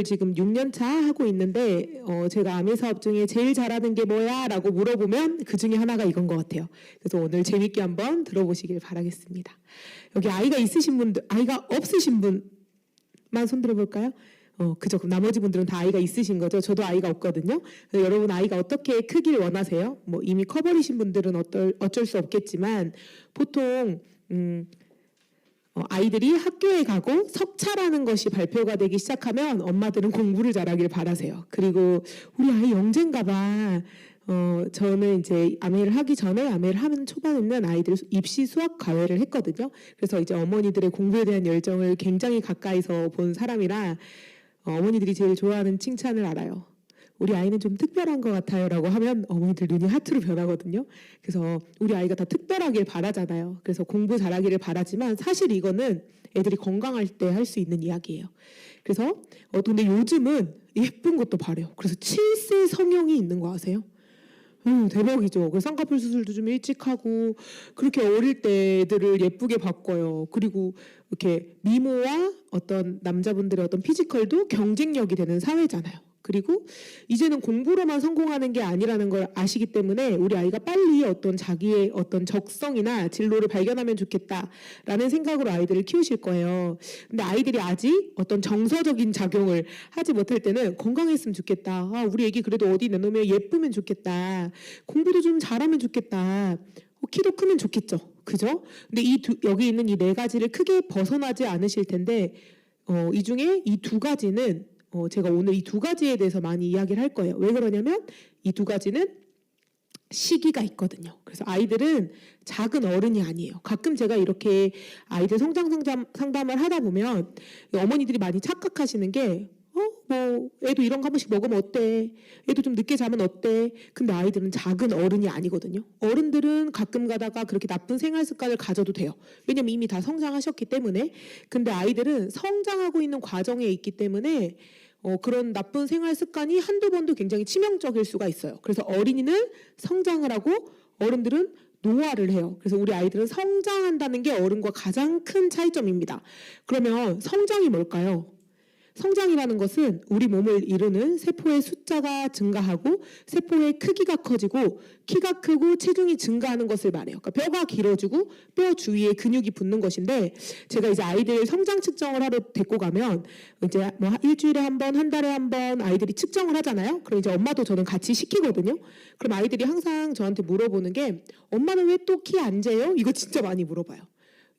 지금 6년 차 하고 있는데 제가 아메 사업 중에 제일 잘하는 게 뭐야? 라고 물어보면 그 중에 하나가 이건 것 같아요. 그래서 오늘 재밌게 한번 들어보시길 바라겠습니다. 여기 아이가 있으신 분들, 아이가 없으신 분만 손 들어볼까요? 그죠. 그럼 나머지 분들은 다 아이가 있으신 거죠. 저도 아이가 없거든요. 그래서 여러분 아이가 어떻게 크길 원하세요? 뭐 이미 커버리신 분들은 어쩔 수 없겠지만 보통 아이들이 학교에 가고 석차라는 것이 발표가 되기 시작하면 엄마들은 공부를 잘하길 바라세요. 그리고 우리 아이 영재인가 봐. 저는 이제 아메를 하기 전에 아메를 하는 초반에는 아이들 입시 수학 과외를 했거든요. 그래서 이제 어머니들의 공부에 대한 열정을 굉장히 가까이서 본 사람이라 어머니들이 제일 좋아하는 칭찬을 알아요. 우리 아이는 좀 특별한 것 같아요 라고 하면 어머니들 눈이 하트로 변하거든요. 그래서 우리 아이가 다 특별하길 바라잖아요. 그래서 공부 잘하기를 바라지만 사실 이거는 애들이 건강할 때 할 수 있는 이야기예요. 그래서 근데 요즘은 예쁜 것도 바래요. 그래서 7세 성형이 있는 거 아세요? 대박이죠. 그 쌍꺼풀 수술도 좀 일찍 하고 그렇게 어릴 때 애들을 예쁘게 바꿔요. 그리고 이렇게 미모와 어떤 남자분들의 어떤 피지컬도 경쟁력이 되는 사회잖아요. 그리고 이제는 공부로만 성공하는 게 아니라는 걸 아시기 때문에 우리 아이가 빨리 어떤 자기의 어떤 적성이나 진로를 발견하면 좋겠다라는 생각으로 아이들을 키우실 거예요. 근데 아이들이 아직 어떤 정서적인 작용을 하지 못할 때는 건강했으면 좋겠다. 우리 애기 그래도 어디 내놓으면 예쁘면 좋겠다. 공부도 좀 잘하면 좋겠다. 키도 크면 좋겠죠. 그죠? 근데 여기 있는 이 네 가지를 크게 벗어나지 않으실 텐데 이 중에 이 두 가지는 제가 오늘 이 두 가지에 대해서 많이 이야기를 할 거예요. 왜 그러냐면 이 두 가지는 시기가 있거든요. 그래서 아이들은 작은 어른이 아니에요. 가끔 제가 이렇게 아이들 성장 상담을 하다 보면 어머니들이 많이 착각하시는 게 뭐 애도 이런 거 한 번씩 먹으면 어때? 애도 좀 늦게 자면 어때? 근데 아이들은 작은 어른이 아니거든요. 어른들은 가끔 가다가 그렇게 나쁜 생활 습관을 가져도 돼요. 왜냐면 이미 다 성장하셨기 때문에. 근데 아이들은 성장하고 있는 과정에 있기 때문에 그런 나쁜 생활 습관이 한두 번도 굉장히 치명적일 수가 있어요. 그래서 어린이는 성장을 하고 어른들은 노화를 해요. 그래서 우리 아이들은 성장한다는 게 어른과 가장 큰 차이점입니다. 그러면 성장이 뭘까요? 성장이라는 것은 우리 몸을 이루는 세포의 숫자가 증가하고 세포의 크기가 커지고 키가 크고 체중이 증가하는 것을 말해요. 그러니까 뼈가 길어지고 뼈 주위에 근육이 붙는 것인데 제가 이제 아이들 성장 측정을 하러 데리고 가면 이제 뭐 일주일에 한 번, 한 달에 한 번 아이들이 측정을 하잖아요. 그럼 이제 엄마도 저는 같이 시키거든요. 그럼 아이들이 항상 저한테 물어보는 게 엄마는 왜 또 키 안 재요? 이거 진짜 많이 물어봐요.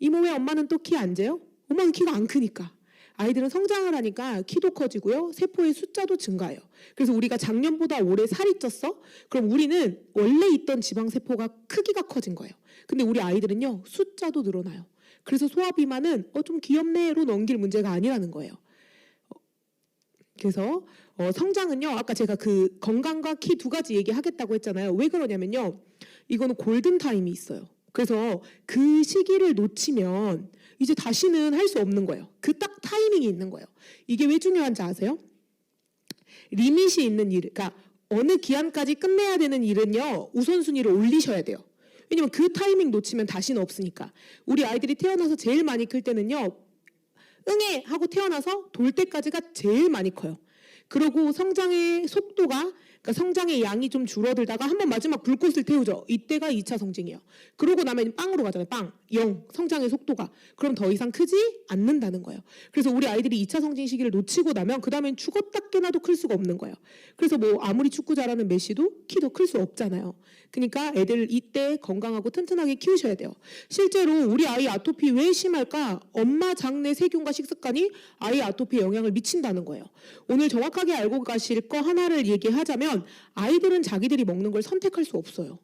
이모 왜 엄마는 또 키 안 재요? 엄마는 키가 안 크니까. 아이들은 성장을 하니까 키도 커지고요. 세포의 숫자도 증가해요. 그래서 우리가 작년보다 올해 살이 쪘어? 그럼 우리는 원래 있던 지방세포가 크기가 커진 거예요. 근데 우리 아이들은요. 숫자도 늘어나요. 그래서 소아비만은 좀 귀엽네로 넘길 문제가 아니라는 거예요. 그래서 성장은요. 아까 제가 그 건강과 키 두 가지 얘기하겠다고 했잖아요. 왜 그러냐면요. 이거는 골든타임이 있어요. 그래서 그 시기를 놓치면 이제 다시는 할 수 없는 거예요. 그 딱 타이밍이 있는 거예요. 이게 왜 중요한지 아세요? 리밋이 있는 일, 그러니까 어느 기한까지 끝내야 되는 일은요. 우선순위를 올리셔야 돼요. 왜냐면 그 타이밍 놓치면 다시는 없으니까. 우리 아이들이 태어나서 제일 많이 클 때는요. 응애 하고 태어나서 돌 때까지가 제일 많이 커요. 그리고 성장의 속도가 그러니까 성장의 양이 좀 줄어들다가 한번 마지막 불꽃을 태우죠. 이때가 2차 성징이에요. 그러고 나면 빵으로 가잖아요. 빵, 0, 성장의 속도가. 그럼 더 이상 크지 않는다는 거예요. 그래서 우리 아이들이 2차 성징 시기를 놓치고 나면 그 다음엔 죽었다 깨나도 클 수가 없는 거예요. 그래서 뭐 아무리 축구 잘하는 메시도 키도 클 수 없잖아요. 그러니까 애들 이때 건강하고 튼튼하게 키우셔야 돼요. 실제로 우리 아이 아토피 왜 심할까? 엄마 장내 세균과 식습관이 아이 아토피에 영향을 미친다는 거예요. 오늘 정확하게 알고 가실 거 하나를 얘기하자면 아이들은 자기들이 먹는 걸 선택할 수 없어요.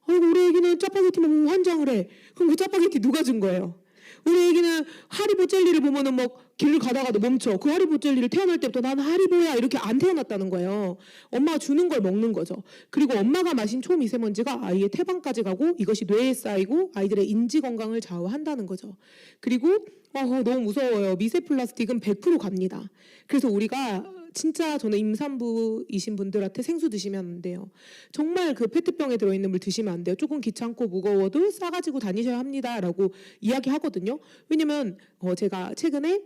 아이고 우리 애기는 짜파게티 먹으면 환장을 해. 그럼 그 짜파게티 누가 준 거예요? 우리 애기는 하리보 젤리를 보면은 막 길을 가다가도 멈춰. 그 하리보 젤리를 태어날 때부터 나는 하리보야 이렇게 안 태어났다는 거예요. 엄마가 주는 걸 먹는 거죠. 그리고 엄마가 마신 초미세먼지가 아이의 태방까지 가고 이것이 뇌에 쌓이고 아이들의 인지 건강을 좌우한다는 거죠. 그리고 너무 무서워요. 미세 플라스틱은 100% 갑니다. 그래서 우리가 진짜 저는 임산부이신 분들한테 생수 드시면 안 돼요. 정말 그 페트병에 들어있는 물 드시면 안 돼요. 조금 귀찮고 무거워도 싸가지고 다니셔야 합니다라고 이야기하거든요. 왜냐면 제가 최근에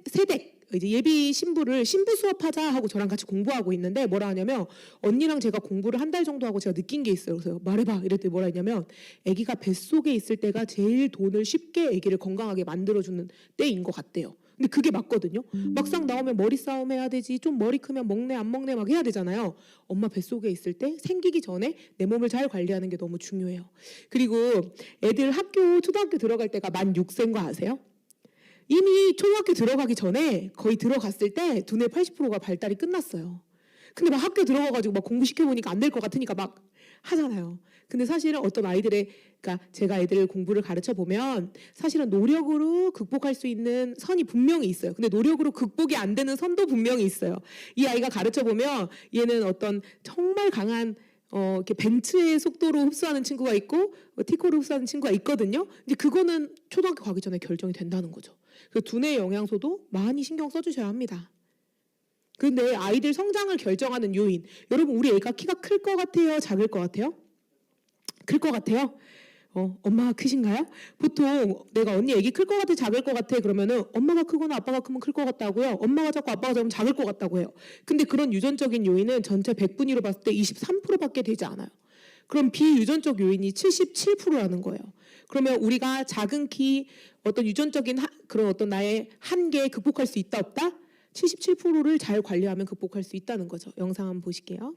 세댁 이제 예비 신부를 신부 수업하자 하고 저랑 같이 공부하고 있는데 뭐라 하냐면 언니랑 제가 공부를 한 달 정도 하고 제가 느낀 게 있어요. 그래서 말해봐 이랬더니 뭐라 했냐면 아기가 뱃속에 있을 때가 제일 돈을 쉽게 아기를 건강하게 만들어주는 때인 것 같대요. 근데 그게 맞거든요. 막상 나오면 머리 싸움 해야 되지, 좀 머리 크면 먹네 안 먹네 막 해야 되잖아요. 엄마 뱃속에 있을 때 생기기 전에 내 몸을 잘 관리하는 게 너무 중요해요. 그리고 애들 초등학교 들어갈 때가 만 6세인 거 아세요? 이미 초등학교 들어가기 전에 거의 들어갔을 때 두뇌 80%가 발달이 끝났어요. 근데 막 학교 들어가가지고 막 공부시켜보니까 안 될 것 같으니까 막 하잖아요. 근데 사실은 어떤 그러니까 제가 애들 공부를 가르쳐 보면 사실은 노력으로 극복할 수 있는 선이 분명히 있어요. 근데 노력으로 극복이 안 되는 선도 분명히 있어요. 이 아이가 가르쳐 보면 얘는 어떤 정말 강한 이렇게 벤츠의 속도로 흡수하는 친구가 있고 티코로 흡수하는 친구가 있거든요. 이제 그거는 초등학교 가기 전에 결정이 된다는 거죠. 그 두뇌 영양소도 많이 신경 써주셔야 합니다. 근데 아이들 성장을 결정하는 요인, 여러분 우리 애가 키가 클 것 같아요? 작을 것 같아요? 클 것 같아요? 엄마가 크신가요? 보통 내가 언니 애기 클 것 같아, 작을 것 같아 그러면은 엄마가 크거나 아빠가 크면 클 것 같다고요. 엄마가 작고 아빠가 작으면 작을 것 같다고 해요. 근데 그런 유전적인 요인은 전체 100분위로 봤을 때 23%밖에 되지 않아요. 그럼 비유전적 요인이 77%라는 거예요. 그러면 우리가 작은 키, 어떤 유전적인 그런 어떤 나의 한계 극복할 수 있다 없다? 77%를 잘 관리하면 극복할 수 있다는 거죠. 영상 한번 보실게요.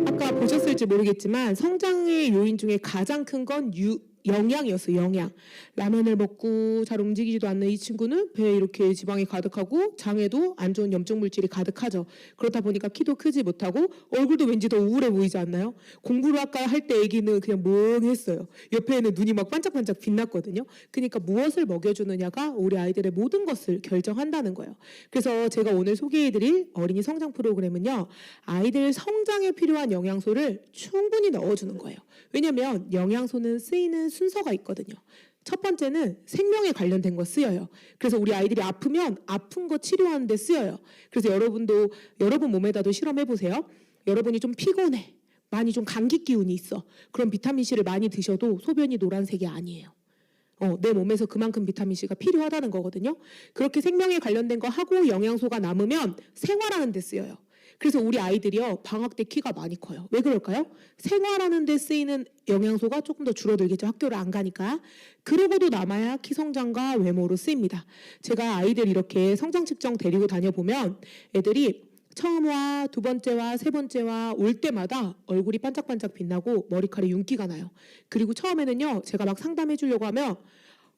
아까 보셨을지 모르겠지만 성장의 요인 중에 가장 큰 건 영양이었어요. 영양. 라면을 먹고 잘 움직이지도 않는 이 친구는 배에 이렇게 지방이 가득하고 장에도 안 좋은 염증 물질이 가득하죠. 그렇다 보니까 키도 크지 못하고 얼굴도 왠지 더 우울해 보이지 않나요? 공부를 아까 할 때 애기는 그냥 멍했어요. 옆에는 눈이 막 반짝반짝 빛났거든요. 그러니까 무엇을 먹여주느냐가 우리 아이들의 모든 것을 결정한다는 거예요. 그래서 제가 오늘 소개해드릴 어린이 성장 프로그램은요. 아이들 성장에 필요한 영양소를 충분히 넣어주는 거예요. 왜냐하면 영양소는 쓰이는 순서가 있거든요. 첫 번째는 생명에 관련된 거 쓰여요. 그래서 우리 아이들이 아프면 아픈 거 치료하는 데 쓰여요. 그래서 여러분도 여러분 몸에다도 실험해 보세요. 여러분이 좀 피곤해. 많이 좀 감기 기운이 있어. 그럼 비타민C를 많이 드셔도 소변이 노란색이 아니에요. 내 몸에서 그만큼 비타민C가 필요하다는 거거든요. 그렇게 생명에 관련된 거 하고 영양소가 남으면 생활하는 데 쓰여요. 그래서 우리 아이들이요 방학 때 키가 많이 커요. 왜 그럴까요? 생활하는 데 쓰이는 영양소가 조금 더 줄어들겠죠. 학교를 안 가니까. 그러고도 남아야 키 성장과 외모로 쓰입니다. 제가 아이들 이렇게 성장 측정 데리고 다녀보면 애들이 처음과 두 번째와 세 번째와 올 때마다 얼굴이 반짝반짝 빛나고 머리카락에 윤기가 나요. 그리고 처음에는요 제가 막 상담해 주려고 하면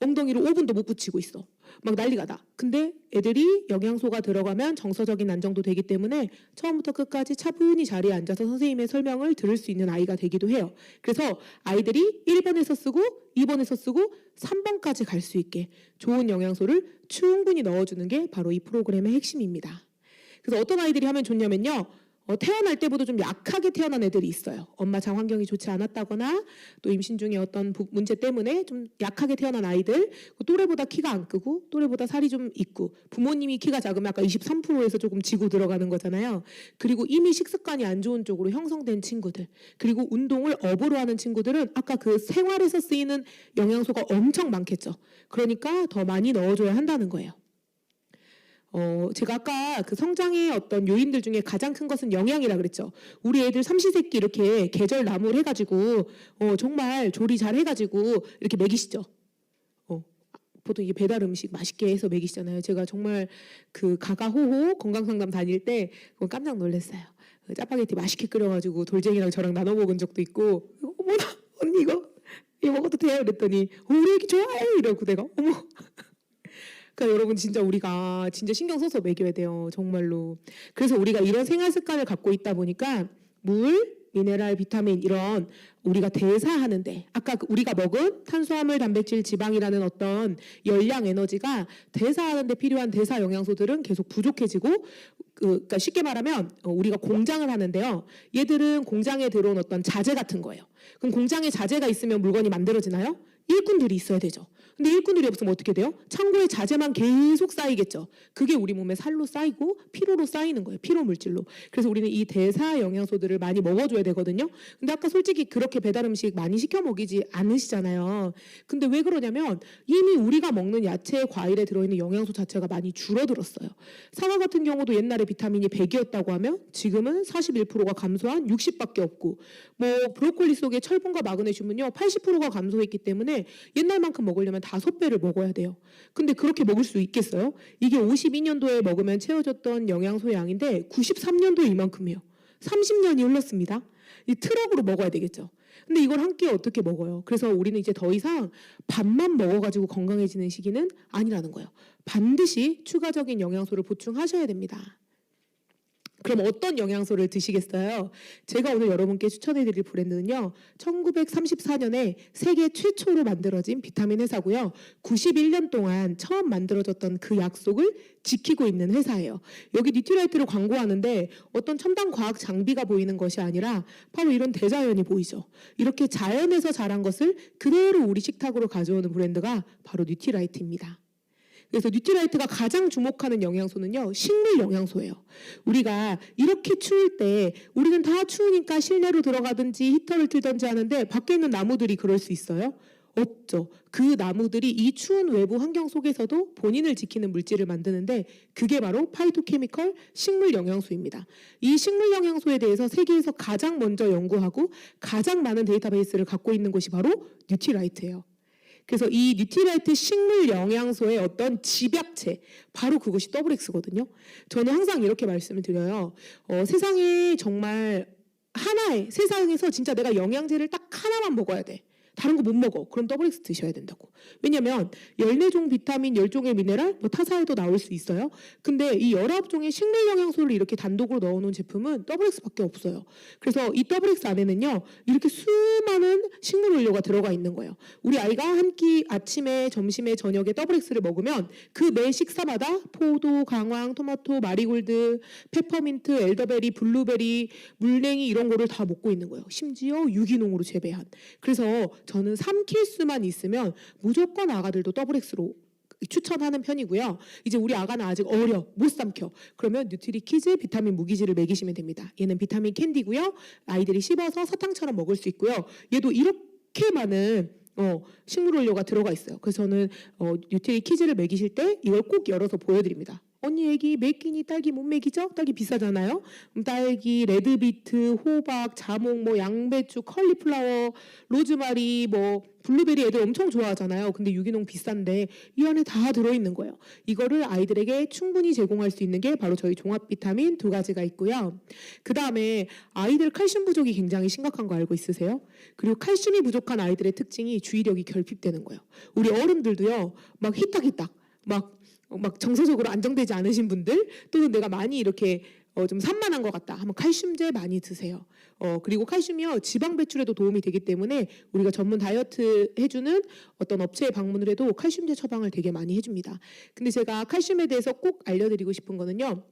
엉덩이를 5분도 못 붙이고 있어. 막 난리가 나. 근데 애들이 영양소가 들어가면 정서적인 안정도 되기 때문에 처음부터 끝까지 차분히 자리에 앉아서 선생님의 설명을 들을 수 있는 아이가 되기도 해요. 그래서 아이들이 1번에서 쓰고 2번에서 쓰고 3번까지 갈 수 있게 좋은 영양소를 충분히 넣어주는 게 바로 이 프로그램의 핵심입니다. 그래서 어떤 아이들이 하면 좋냐면요. 태어날 때보다 좀 약하게 태어난 애들이 있어요. 엄마 장 환경이 좋지 않았다거나 또 임신 중에 어떤 문제 때문에 좀 약하게 태어난 아이들, 또래보다 키가 안 크고 또래보다 살이 좀 있고 부모님이 키가 작으면 아까 23%에서 조금 지고 들어가는 거잖아요. 그리고 이미 식습관이 안 좋은 쪽으로 형성된 친구들, 그리고 운동을 업으로 하는 친구들은 아까 그 생활에서 쓰이는 영양소가 엄청 많겠죠. 그러니까 더 많이 넣어줘야 한다는 거예요. 제가 아까 그 성장의 어떤 요인들 중에 가장 큰 것은 영양이라 그랬죠. 우리 애들 삼시세끼 이렇게 계절 나물 해가지고 정말 조리 잘 해가지고 이렇게 먹이시죠. 보통 이게 배달 음식 맛있게 해서 먹이시잖아요. 제가 정말 그 가가호호 건강상담 다닐 때 깜짝 놀랐어요. 짜파게티 맛있게 끓여가지고 돌쟁이랑 저랑 나눠 먹은 적도 있고 어머나 언니 이거 먹어도 돼요? 그랬더니 우리 애기 좋아해 이러고 내가 어머 그러니까 여러분 진짜 우리가 진짜 신경 써서 먹여야 돼요. 정말로. 그래서 우리가 이런 생활 습관을 갖고 있다 보니까 물, 미네랄, 비타민 이런 우리가 대사하는데 아까 우리가 먹은 탄수화물, 단백질, 지방이라는 어떤 열량 에너지가 대사하는데 필요한 대사 영양소들은 계속 부족해지고 그러니까 쉽게 말하면 우리가 공장을 하는데요. 얘들은 공장에 들어온 어떤 자재 같은 거예요. 그럼 공장에 자재가 있으면 물건이 만들어지나요? 일꾼들이 있어야 되죠. 근데 일꾼들이 없으면 어떻게 돼요? 창고에 자재만 계속 쌓이겠죠. 그게 우리 몸에 살로 쌓이고 피로로 쌓이는 거예요. 피로 물질로. 그래서 우리는 이 대사 영양소들을 많이 먹어줘야 되거든요. 근데 아까 솔직히 그렇게 배달 음식 많이 시켜 먹이지 않으시잖아요. 근데 왜 그러냐면 이미 우리가 먹는 야채, 과일에 들어있는 영양소 자체가 많이 줄어들었어요. 사과 같은 경우도 옛날에 비타민이 100이었다고 하면 지금은 41%가 감소한 60밖에 없고, 뭐 브로콜리 속에 철분과 마그네슘은요 80%가 감소했기 때문에 옛날만큼 먹으려면 5배를 먹어야 돼요. 근데 그렇게 먹을 수 있겠어요? 이게 52년도에 먹으면 채워졌던 영양소 양인데 93년도에 이만큼이에요. 30년이 흘렀습니다. 이 트럭으로 먹어야 되겠죠. 근데 이걸 한 끼에 어떻게 먹어요? 그래서 우리는 이제 더 이상 밥만 먹어가지고 건강해지는 시기는 아니라는 거예요. 반드시 추가적인 영양소를 보충하셔야 됩니다. 그럼 어떤 영양소를 드시겠어요? 제가 오늘 여러분께 추천해드릴 브랜드는요. 1934년에 세계 최초로 만들어진 비타민 회사고요. 91년 동안 처음 만들어졌던 그 약속을 지키고 있는 회사예요. 여기 뉴트라이트를 광고하는데 어떤 첨단 과학 장비가 보이는 것이 아니라 바로 이런 대자연이 보이죠. 이렇게 자연에서 자란 것을 그대로 우리 식탁으로 가져오는 브랜드가 바로 뉴트라이트입니다. 그래서 뉴트라이트가 가장 주목하는 영양소는요, 식물 영양소예요. 우리가 이렇게 추울 때 우리는 다 추우니까 실내로 들어가든지 히터를 틀든지 하는데 밖에 있는 나무들이 그럴 수 있어요? 없죠. 그 나무들이 이 추운 외부 환경 속에서도 본인을 지키는 물질을 만드는데 그게 바로 파이토케미컬 식물 영양소입니다. 이 식물 영양소에 대해서 세계에서 가장 먼저 연구하고 가장 많은 데이터베이스를 갖고 있는 곳이 바로 뉴트라이트예요. 그래서 이 뉴트라이트 식물 영양소의 어떤 집약체, 바로 그것이 WX거든요. 저는 항상 이렇게 말씀을 드려요. 세상에 정말 하나의, 세상에서 진짜 내가 영양제를 딱 하나만 먹어야 돼. 다른 거 못 먹어. 그럼 WX 드셔야 된다고. 왜냐면 14종 비타민, 10종의 미네랄, 뭐 타사에도 나올 수 있어요. 근데 이 19종의 식물 영양소를 이렇게 단독으로 넣어놓은 제품은 WX밖에 없어요. 그래서 이 WX 안에는요, 이렇게 수많은 식물 원료가 들어가 있는 거예요. 우리 아이가 한 끼 아침에, 점심에, 저녁에 WX를 먹으면 그 매 식사마다 포도, 강황, 토마토, 마리골드, 페퍼민트, 엘더베리, 블루베리, 물냉이 이런 거를 다 먹고 있는 거예요. 심지어 유기농으로 재배한. 그래서 저는 삼킬 수만 있으면 무조건 아가들도 WX로 추천하는 편이고요. 이제 우리 아가는 아직 어려, 못 삼켜. 그러면 뉴트리키즈 비타민 무기질을 먹이시면 됩니다. 얘는 비타민 캔디고요. 아이들이 씹어서 사탕처럼 먹을 수 있고요. 얘도 이렇게 많은 식물 원료가 들어가 있어요. 그래서 저는 뉴트리키즈를 먹이실 때 이걸 꼭 열어서 보여드립니다. 언니 애기 매끼니 딸기 못 먹이죠? 딸기 비싸잖아요. 딸기, 레드비트, 호박, 자몽, 뭐 양배추, 컬리플라워, 로즈마리, 뭐 블루베리 애들 엄청 좋아하잖아요. 근데 유기농 비싼데 이 안에 다 들어있는 거예요. 이거를 아이들에게 충분히 제공할 수 있는 게 바로 저희 종합 비타민 2가지가 있고요. 그 다음에 아이들 칼슘 부족이 굉장히 심각한 거 알고 있으세요? 그리고 칼슘이 부족한 아이들의 특징이 주의력이 결핍되는 거예요. 우리 어른들도요, 막 히딱히딱 막 정서적으로 안정되지 않으신 분들, 또는 내가 많이 이렇게 좀 산만한 것 같다 하면 칼슘제 많이 드세요. 그리고 칼슘이요, 지방 배출에도 도움이 되기 때문에 우리가 전문 다이어트 해주는 어떤 업체에 방문을 해도 칼슘제 처방을 되게 많이 해줍니다. 근데 제가 칼슘에 대해서 꼭 알려드리고 싶은 거는요,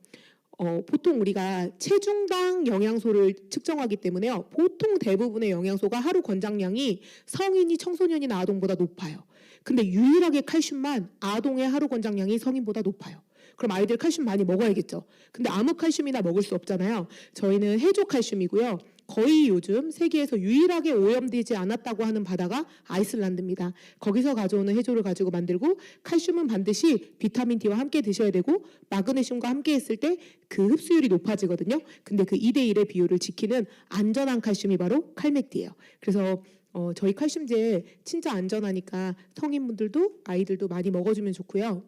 보통 우리가 체중당 영양소를 측정하기 때문에요, 보통 대부분의 영양소가 하루 권장량이 성인이 청소년이나 아동보다 높아요. 근데 유일하게 칼슘만 아동의 하루 권장량이 성인보다 높아요. 그럼 아이들 칼슘 많이 먹어야겠죠. 근데 아무 칼슘이나 먹을 수 없잖아요. 저희는 해조 칼슘이고요. 거의 요즘 세계에서 유일하게 오염되지 않았다고 하는 바다가 아이슬란드입니다. 거기서 가져오는 해조를 가지고 만들고, 칼슘은 반드시 비타민 D와 함께 드셔야 되고 마그네슘과 함께 했을 때 그 흡수율이 높아지거든요. 근데 그 2대1의 비율을 지키는 안전한 칼슘이 바로 칼맥디예요. 그래서 저희 칼슘제 진짜 안전하니까 성인분들도 아이들도 많이 먹어주면 좋고요.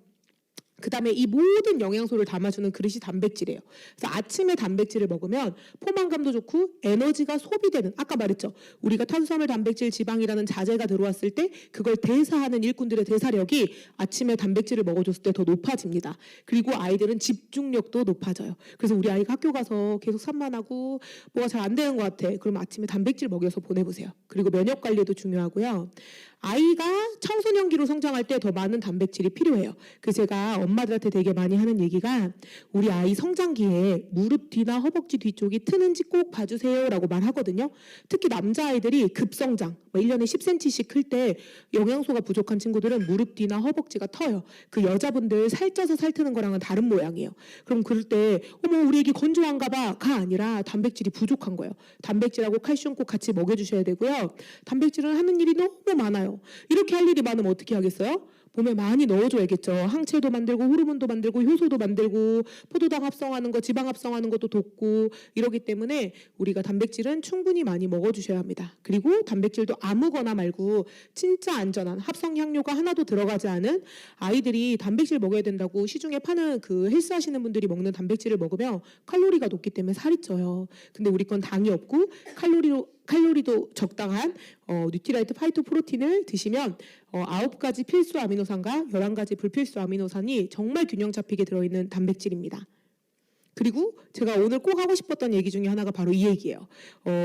그 다음에 이 모든 영양소를 담아주는 그릇이 단백질이에요. 그래서 아침에 단백질을 먹으면 포만감도 좋고 에너지가 소비되는, 아까 말했죠. 우리가 탄수화물, 단백질, 지방이라는 자재가 들어왔을 때 그걸 대사하는 일꾼들의 대사력이 아침에 단백질을 먹어줬을 때 더 높아집니다. 그리고 아이들은 집중력도 높아져요. 그래서 우리 아이가 학교 가서 계속 산만하고 뭐가 잘 안 되는 것 같아. 그럼 아침에 단백질 먹여서 보내보세요. 그리고 면역 관리도 중요하고요. 아이가 청소년기로 성장할 때 더 많은 단백질이 필요해요. 그래서 제가 엄마들한테 되게 많이 하는 얘기가 우리 아이 성장기에 무릎 뒤나 허벅지 뒤쪽이 트는지 꼭 봐주세요라고 말하거든요. 특히 남자아이들이 급성장, 1년에 10cm씩 클 때 영양소가 부족한 친구들은 무릎 뒤나 허벅지가 터요. 그 여자분들 살쪄서 살트는 거랑은 다른 모양이에요. 그럼 그럴 때 어머 우리 애기 건조한가 봐가 아니라 단백질이 부족한 거예요. 단백질하고 칼슘 꼭 같이 먹여주셔야 되고요. 단백질은 하는 일이 너무 많아요. 이렇게 할 일이 많으면 어떻게 하겠어요? 몸에 많이 넣어줘야겠죠. 항체도 만들고 호르몬도 만들고 효소도 만들고 포도당 합성하는 거, 지방 합성하는 것도 돕고 이러기 때문에 우리가 단백질은 충분히 많이 먹어주셔야 합니다. 그리고 단백질도 아무거나 말고 진짜 안전한 합성 향료가 하나도 들어가지 않은 아이들이 단백질 먹어야 된다고 시중에 파는 그 헬스 하시는 분들이 먹는 단백질을 먹으면 칼로리가 높기 때문에 살이 쪄요. 근데 우리 건 당이 없고 칼로리도 적당한 뉴트리라이트 파이토 프로틴을 드시면 9가지 필수 아미노산과 11가지 불필수 아미노산이 정말 균형 잡히게 들어있는 단백질입니다. 그리고 제가 오늘 꼭 하고 싶었던 얘기 중에 하나가 바로 이 얘기예요.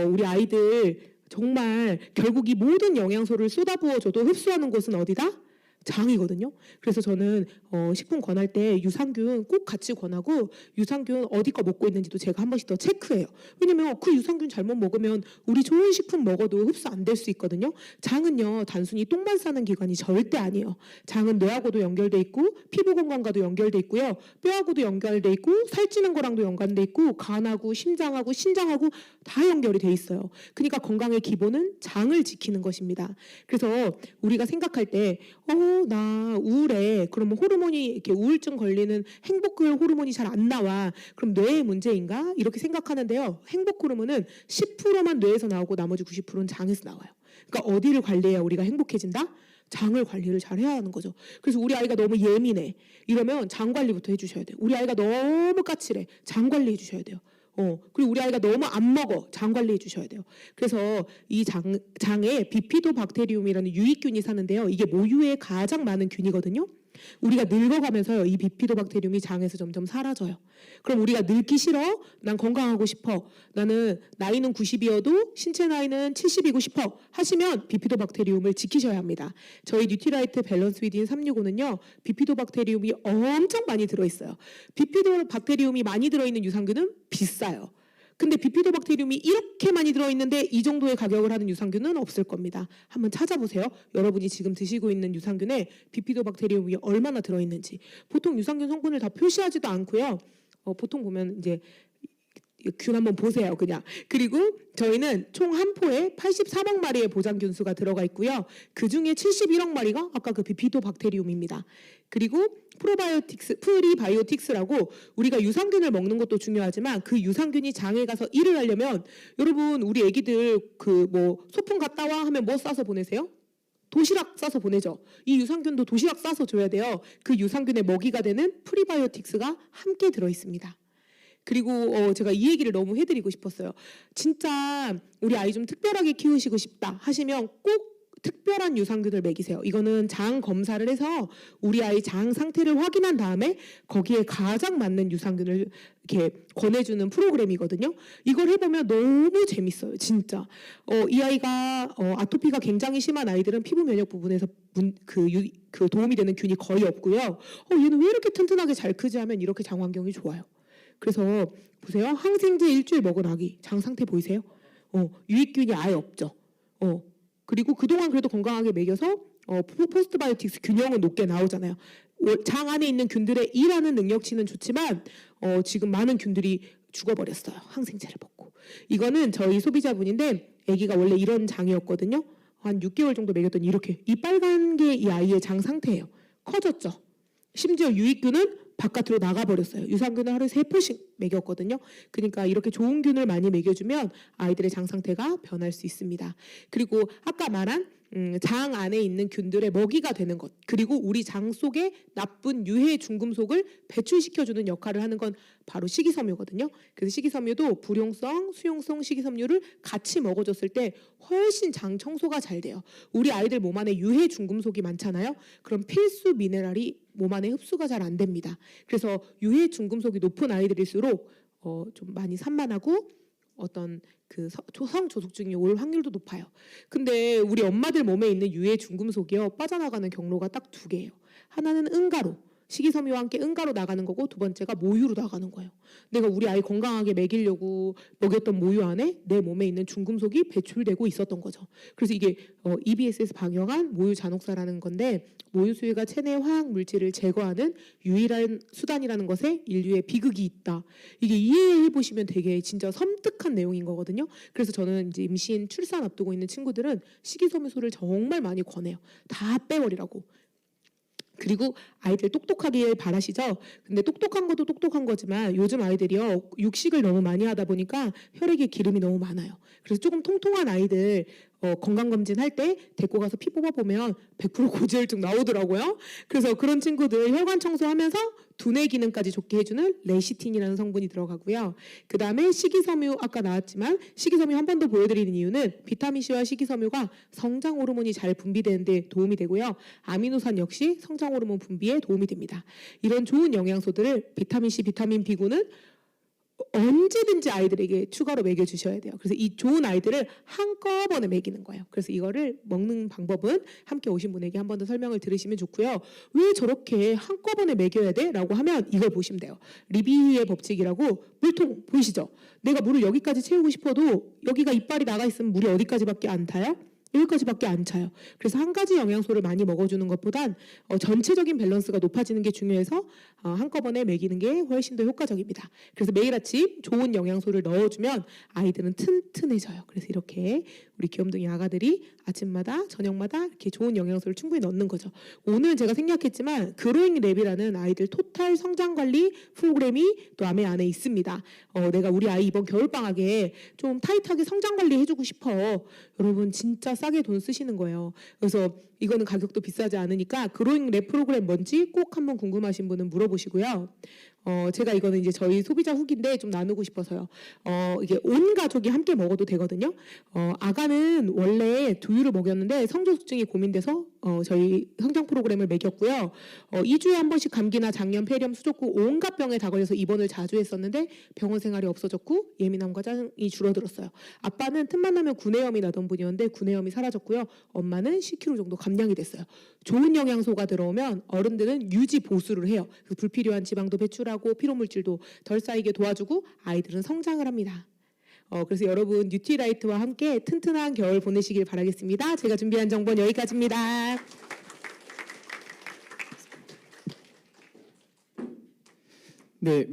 우리 아이들 정말 결국 이 모든 영양소를 쏟아부어줘도 흡수하는 곳은 어디다? 장이거든요. 그래서 저는 식품 권할 때 유산균 꼭 같이 권하고 유산균 어디 거 먹고 있는지도 제가 한 번씩 더 체크해요. 왜냐면 그 유산균 잘못 먹으면 우리 좋은 식품 먹어도 흡수 안 될 수 있거든요. 장은요 단순히 똥만 싸는 기관이 절대 아니에요. 장은 뇌하고도 연결돼 있고 피부 건강과도 연결돼 있고요. 뼈하고도 연결돼 있고 살찌는 거랑도 연관돼 있고 간하고 심장하고 신장하고 다 연결이 돼 있어요. 그러니까 건강의 기본은 장을 지키는 것입니다. 그래서 우리가 생각할 때 나 우울해. 그러면 호르몬이 이렇게 우울증 걸리는 행복 호르몬이 잘 안 나와. 그럼 뇌의 문제인가? 이렇게 생각하는데요. 행복 호르몬은 10%만 뇌에서 나오고 나머지 90%는 장에서 나와요. 그러니까 어디를 관리해야 우리가 행복해진다? 장을 관리를 잘 해야 하는 거죠. 그래서 우리 아이가 너무 예민해. 이러면 장 관리부터 해주셔야 돼요. 우리 아이가 너무 까칠해. 장 관리해 주셔야 돼요. 그리고 우리 아이가 너무 안 먹어. 장 관리해 주셔야 돼요. 그래서 이 장에 비피도박테리움이라는 유익균이 사는데요. 이게 모유에 가장 많은 균이거든요. 우리가 늙어가면서요. 이 비피도박테리움이 장에서 점점 사라져요. 그럼 우리가 늙기 싫어? 난 건강하고 싶어. 나는 나이는 90이어도 신체 나이는 70이고 싶어. 하시면 비피도박테리움을 지키셔야 합니다. 저희 뉴트리라이트 밸런스 위딘 365는요. 비피도박테리움이 엄청 많이 들어있어요. 비피도박테리움이 많이 들어있는 유산균은 비싸요. 근데 비피도박테리움이 이렇게 많이 들어있는데 이 정도의 가격을 하는 유산균은 없을 겁니다. 한번 찾아보세요. 여러분이 지금 드시고 있는 유산균에 비피도박테리움이 얼마나 들어있는지. 보통 유산균 성분을 다 표시하지도 않고요. 보통 보면 이제 균 한번 보세요. 그냥. 그리고 저희는 총 한 포에 84억 마리의 보장균수가 들어가 있고요. 그중에 71억 마리가 아까 그 비피도박테리움입니다. 그리고 프리바이오틱스라고 우리가 유산균을 먹는 것도 중요하지만 그 유산균이 장에 가서 일을 하려면 여러분 우리 애기들 그 뭐 소풍 갔다 와 하면 뭐 싸서 보내세요? 도시락 싸서 보내죠. 이 유산균도 도시락 싸서 줘야 돼요. 그 유산균의 먹이가 되는 프리바이오틱스가 함께 들어있습니다. 그리고 제가 이 얘기를 너무 해드리고 싶었어요. 진짜 우리 아이 좀 특별하게 키우시고 싶다 하시면 꼭 특별한 유산균을 먹이세요. 이거는 장 검사를 해서 우리 아이 장 상태를 확인한 다음에 거기에 가장 맞는 유산균을 이렇게 권해주는 프로그램이거든요. 이걸 해보면 너무 재밌어요. 진짜. 이 아이가 아토피가 굉장히 심한 아이들은 피부 면역 부분에서 그 도움이 되는 균이 거의 없고요. 얘는 왜 이렇게 튼튼하게 잘 크지 하면 이렇게 장 환경이 좋아요. 그래서 보세요. 항생제 일주일 먹은 아기 장 상태 보이세요? 유익균이 아예 없죠. 그리고 그동안 그래도 건강하게 먹여서 포스트바이오틱스 균형은 높게 나오잖아요. 장 안에 있는 균들의 일하는 능력치는 좋지만 지금 많은 균들이 죽어버렸어요. 항생제를 먹고. 이거는 저희 소비자분인데 아기가 원래 이런 장이었거든요. 한 6개월 정도 먹였더니 이렇게 이 빨간 게 이 아이의 장 상태예요. 커졌죠. 심지어 유익균은 바깥으로 나가버렸어요. 유산균을 하루에 3포씩 먹였거든요. 그러니까 이렇게 좋은 균을 많이 먹여주면 아이들의 장 상태가 변할 수 있습니다. 그리고 아까 말한 장 안에 있는 균들의 먹이가 되는 것, 그리고 우리 장 속에 나쁜 유해 중금속을 배출시켜주는 역할을 하는 건 바로 식이섬유거든요. 그래서 식이섬유도 불용성, 수용성 식이섬유를 같이 먹어줬을 때 훨씬 장 청소가 잘 돼요. 우리 아이들 몸 안에 유해 중금속이 많잖아요. 그럼 필수 미네랄이 몸 안에 흡수가 잘 안 됩니다. 그래서 유해 중금속이 높은 아이들일수록 좀 많이 산만하고 어떤 그 성조숙증이 올 확률도 높아요. 근데 우리 엄마들 몸에 있는 유해 중금속이요 빠져나가는 경로가 딱 두 개예요. 하나는 응가로, 식이섬유와 함께 응가로 나가는 거고, 두 번째가 모유로 나가는 거예요. 내가 우리 아이 건강하게 먹이려고 먹였던 모유 안에 내 몸에 있는 중금속이 배출되고 있었던 거죠. 그래서 이게 EBS에서 방영한 모유 잔혹사라는 건데, 모유 수유가 체내 화학 물질을 제거하는 유일한 수단이라는 것에 인류의 비극이 있다. 이게 이해해 보시면 되게 진짜 섬뜩한 내용인 거거든요. 그래서 저는 이제 임신, 출산 앞두고 있는 친구들은 식이섬유소를 정말 많이 권해요. 다 빼버리라고. 그리고 아이들 똑똑하길 바라시죠? 근데 똑똑한 것도 똑똑한 거지만 요즘 아이들이요 육식을 너무 많이 하다 보니까 혈액에 기름이 너무 많아요. 그래서 조금 통통한 아이들 건강검진 할 때 데리고 가서 피 뽑아보면 100% 고지혈증 나오더라고요. 그래서 그런 친구들 혈관 청소하면서 두뇌 기능까지 좋게 해주는 레시틴이라는 성분이 들어가고요. 그 다음에 식이섬유, 아까 나왔지만 식이섬유 한 번 더 보여드리는 이유는 비타민C와 식이섬유가 성장 호르몬이 잘 분비되는 데 도움이 되고요. 아미노산 역시 성장 호르몬 분비에 도움이 됩니다. 이런 좋은 영양소들을 비타민C, 비타민 B군은 언제든지 아이들에게 추가로 먹여주셔야 돼요. 그래서 이 좋은 아이들을 한꺼번에 먹이는 거예요. 그래서 이거를 먹는 방법은 함께 오신 분에게 한 번 더 설명을 들으시면 좋고요. 왜 저렇게 한꺼번에 먹여야 돼? 라고 하면 이걸 보시면 돼요. 리비히의 법칙이라고, 물통 보이시죠? 내가 물을 여기까지 채우고 싶어도 여기가 이빨이 나가 있으면 물이 어디까지밖에 안 타요? 여기까지밖에 안 차요. 그래서 한 가지 영양소를 많이 먹어주는 것보단 전체적인 밸런스가 높아지는 게 중요해서 한꺼번에 먹이는 게 훨씬 더 효과적입니다. 그래서 매일 아침 좋은 영양소를 넣어주면 아이들은 튼튼해져요. 그래서 이렇게 우리 귀염둥이 아가들이 아침마다 저녁마다 이렇게 좋은 영양소를 충분히 넣는 거죠. 오늘 제가 생략했지만 그로잉 랩이라는 아이들 토탈 성장관리 프로그램이 또 아메 안에 있습니다. 내가 우리 아이 이번 겨울방학에 좀 타이트하게 성장관리 해주고 싶어. 여러분 진짜 싸게 돈 쓰시는 거예요. 그래서 이거는 가격도 비싸지 않으니까 그로잉 랩 프로그램 뭔지 꼭 한번 궁금하신 분은 물어보시고요. 제가 이거는 이제 저희 소비자 후기인데 좀 나누고 싶어서요. 이게 온 가족이 함께 먹어도 되거든요. 아가는 원래 두유를 먹였는데 성조숙증이 고민돼서 저희 성장 프로그램을 먹였고요. 2주에 한 번씩 감기나 장염, 폐렴, 수족구 온갖 병에 다 걸려서 입원을 자주 했었는데 병원 생활이 없어졌고 예민함과 짜증이 줄어들었어요. 아빠는 틈만 나면 구내염이 나던 분이었는데 구내염이 사라졌고요. 엄마는 10kg 정도 감량이 됐어요. 좋은 영양소가 들어오면 어른들은 유지 보수를 해요. 불필요한 지방도 배출하고 피로물질도 덜 쌓이게 도와주고 아이들은 성장을 합니다. 그래서 여러분 뉴트리라이트와 함께 튼튼한 겨울 보내시길 바라겠습니다. 제가 준비한 정보는 여기까지입니다. 네,